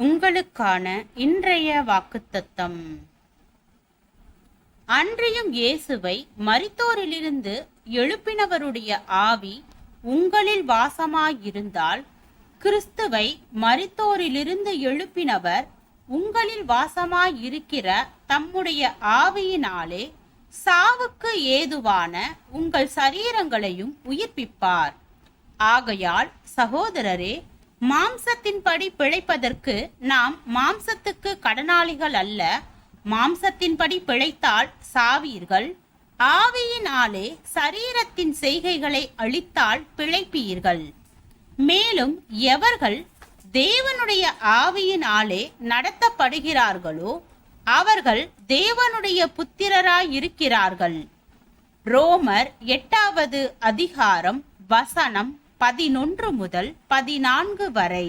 உங்களுக்கான இன்றைய வாக்குத்தத்தம். அன்றியும் இயேசுவை மரித்தோரிலிருந்து எழுப்பினவருடைய ஆவி உங்களில் வாசமாயிருந்தால், கிறிஸ்துவை மரித்தோரிலிருந்து எழுப்பினவர் உங்களில் வாசமாயிருக்கிற தம்முடைய ஆவியினாலே சாவுக்கு ஏதுவான உங்கள் சரீரங்களையும் உயிர்ப்பிப்பார். ஆகையால் சகோதரரே, மாம்சத்தின்படி பிழைப்பதற்கு நாம் மாம்சத்துக்கு கடனாளிகள் அல்ல. மாம்சத்தின்படி பிழைத்தால் சாவீர்கள், ஆவியினாலே சரீரத்தின் செய்கைகளை அழித்தால் பிழைப்பீர்கள். மேலும் எவர்கள் தேவனுடைய ஆவியினாலே நடத்தப்படுகிறார்களோ அவர்கள் தேவனுடைய புத்திரராயிருக்கிறார்கள். ரோமர் 8வது அதிகாரம் வசனம் 11 முதல் 14 வரை.